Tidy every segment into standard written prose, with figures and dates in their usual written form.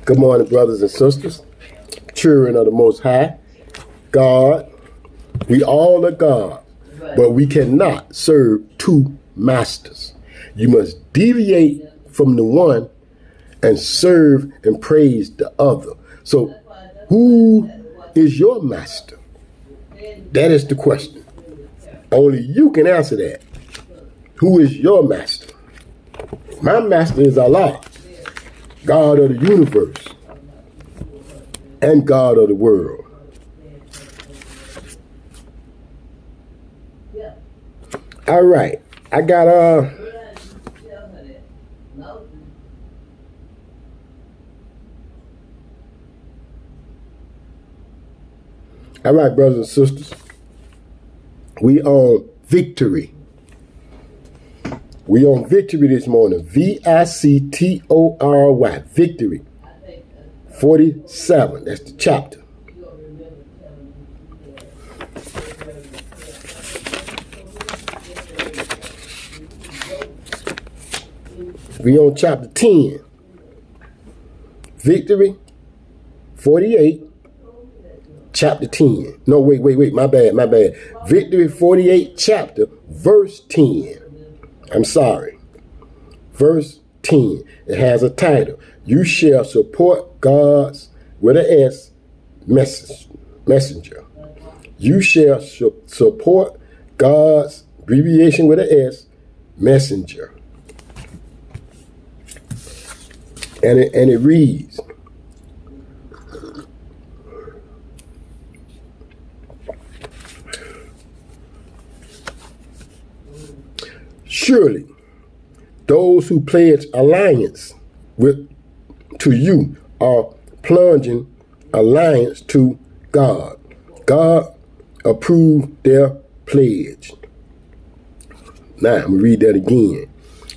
Good morning, brothers and sisters, children of the Most High, God. We all are God, but we cannot serve two masters. You must deviate from the one and serve and praise the other. So, who is your master? That is the question. Only you can answer that. Who is your master? My master is Allah, God of the universe and God of the world. All right, I got all right, brothers and sisters, we on victory. We on victory this morning. Victory. Victory. 47. That's the chapter. We on chapter 10. Victory. 48. Chapter 10. No, wait. My bad. Victory 48 chapter, verse 10. I'm sorry. Verse 10. It has a title. You shall support God's, with an S, messenger. You shall support God's, abbreviation with an S, messenger. And it reads, surely those who pledge alliance to you are plunging alliance to God. God approved their pledge. Now, I'm going to read that again.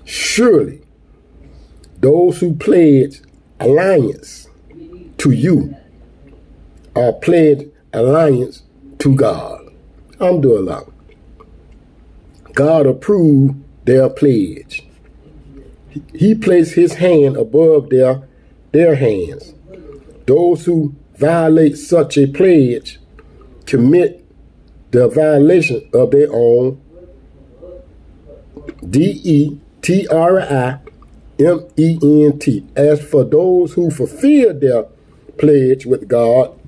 Surely those who pledge alliance to you are pledged alliance to God. Alhamdulillah. God approved their pledge. He placed his hand above their hands. Those who violate such a pledge commit the violation of their own. Deterriment. As for those who fulfill their pledge with God,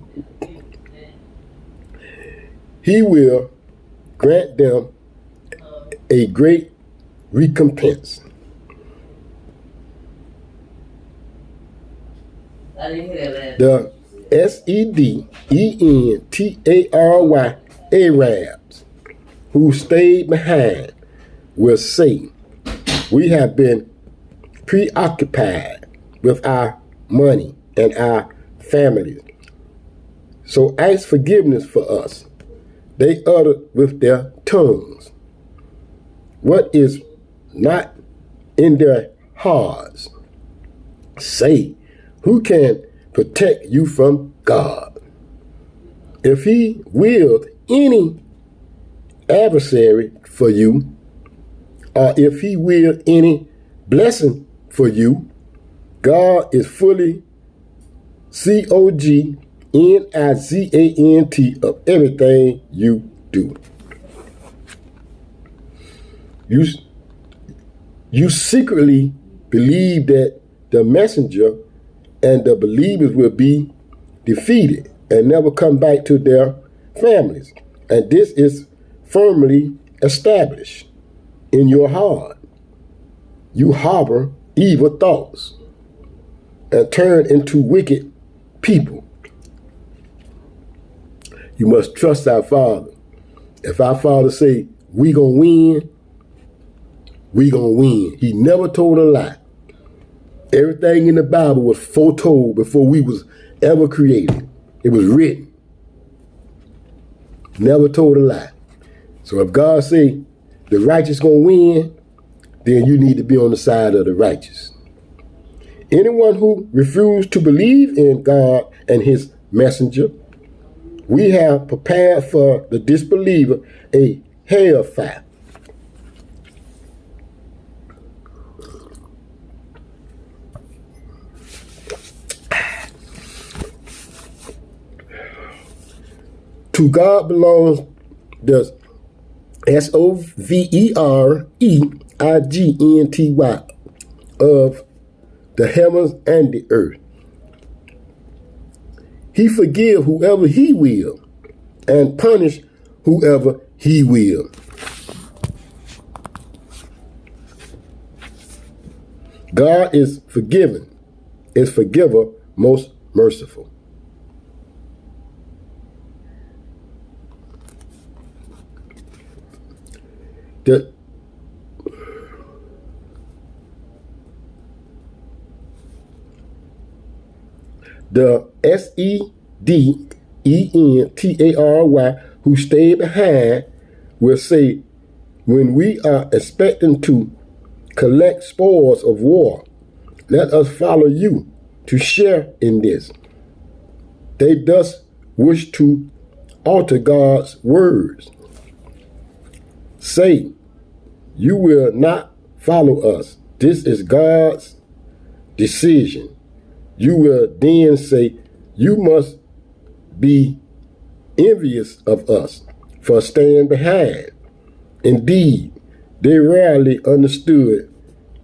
he will grant them a great recompense. The SEDENTARY Arabs who stayed behind will say, we have been preoccupied with our money and our families. So ask forgiveness for us. They uttered with their tongues what is not in their hearts. Say, who can protect you from God? If he willed any adversary for you, or if he willed any blessing for you, God is fully COGNIZANT of everything you do. You secretly believe that the messenger and the believers will be defeated and never come back to their families. And this is firmly established in your heart. You harbor evil thoughts and turn into wicked people. You must trust our Father. If our Father say, we gonna win, we gonna win. He never told a lie. Everything in the Bible was foretold before we was ever created. It was written. Never told a lie. So if God say the righteous gonna win, then you need to be on the side of the righteous. Anyone who refused to believe in God and his messenger, we have prepared for the disbeliever a hellfire. To God belongs the SOVEREIGNTY of the heavens and the earth. He forgive whoever he will and punish whoever he will. God is forgiven, is forgiver, most merciful. The SEDENTARY who stayed behind will say, when we are expecting to collect spoils of war, let us follow you to share in this. They thus wish to alter God's words. Say, you will not follow us. This is God's decision. You will then say, you must be envious of us for staying behind. Indeed, they rarely understood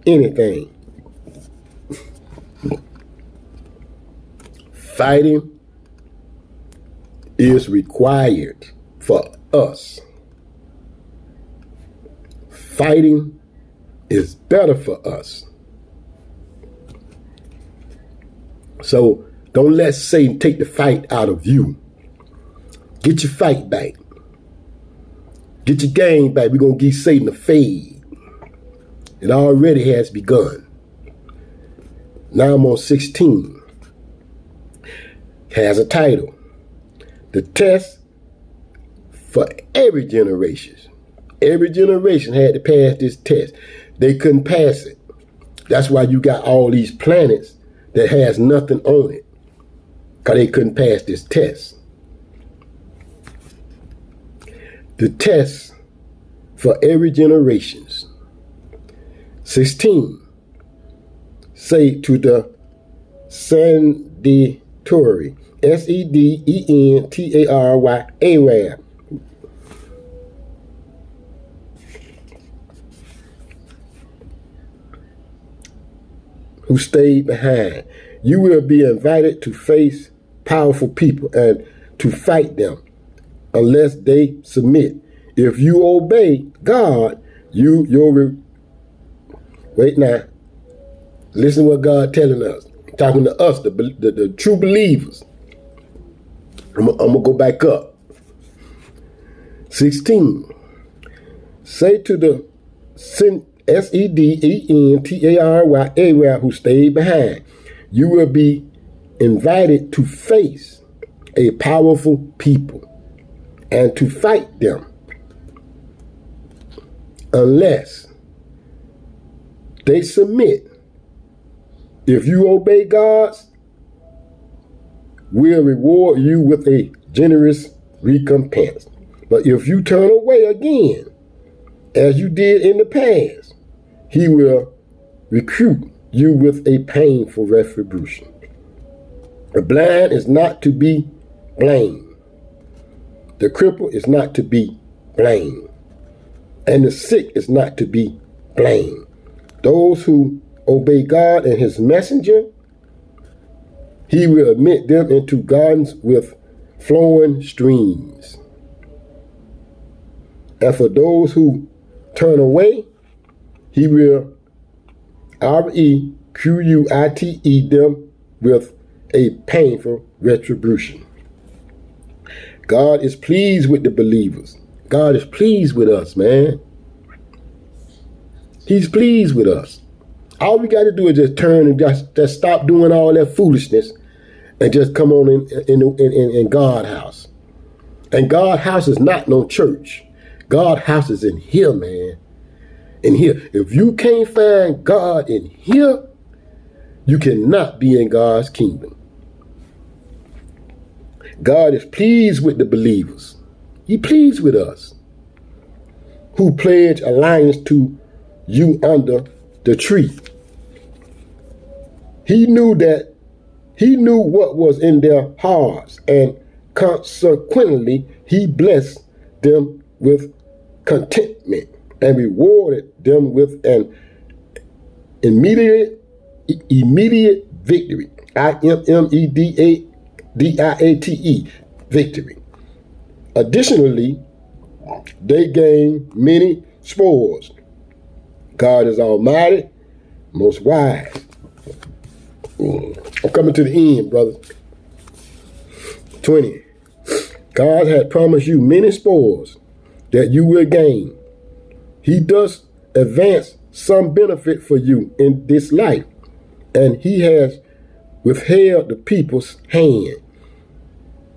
anything. Fighting is required for us. Fighting is better for us. So don't let Satan take the fight out of you. Get your fight back. Get your game back. We're going to give Satan a fade. It already has begun. Now I'm on 16. Has a title. The test for every generation. Every generation had to pass this test. They couldn't pass it. That's why you got all these planets that has nothing on it, because they couldn't pass this test. The test for every generation. 16. Say to the Sedentary, SEDENTARY, Arab, who stayed behind. You will be invited to face powerful people and to fight them unless they submit. If you obey God, wait now. Listen to what God telling us. Talking to us, the true believers. I'm going to go back up. 16. Say to the SEDENTARY, Arab, who stayed behind, you will be invited to face a powerful people and to fight them unless they submit. If you obey God's, we'll reward you with a generous recompense. But if you turn away again, as you did in the past, he will recruit you with a painful retribution. The blind is not to be blamed. The cripple is not to be blamed. And the sick is not to be blamed. Those who obey God and his messenger, he will admit them into gardens with flowing streams. And for those who turn away, he will REQUITE them with a painful retribution. God is pleased with the believers. God is pleased with us, man. He's pleased with us. All we got to do is just turn and just stop doing all that foolishness and just come on in God's house. And God's house is not no church. God's house is in here, man. In here. If you can't find God in here, you cannot be in God's kingdom. God is pleased with the believers. He's pleased with us who pledge allegiance to you under the tree. He knew what was in their hearts and Consequently, he blessed them with contentment and rewarded them with an immediate victory. IMMEDIATE, victory. Additionally, they gained many spoils. God is almighty, most wise. I'm coming to the end, brothers. 20. God has promised you many spoils that you will gain. He does advance some benefit for you in this life, and he has withheld the people's hand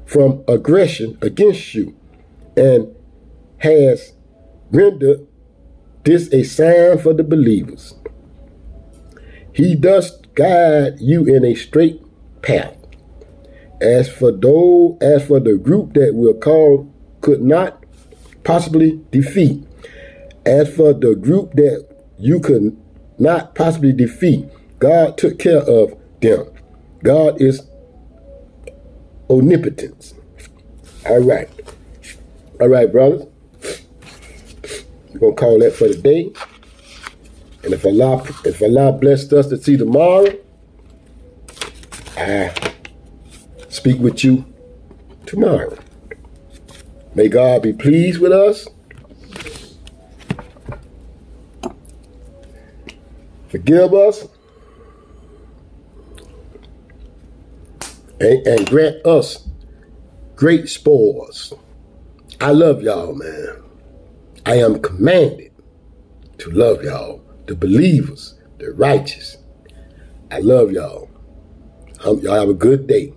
from aggression against you and has rendered this a sign for the believers. He does guide you in a straight path. As for the group that will call could not possibly defeat, as for the group that you could not possibly defeat, God took care of them. God is omnipotent. All right, brothers. We're gonna call that for the day. And if Allah blessed us to see tomorrow, I speak with you tomorrow. May God be pleased with us. Forgive us. And grant us great spoils. I love y'all, man. I am commanded to love y'all, the believers, the righteous. I love y'all. Y'all have a good day.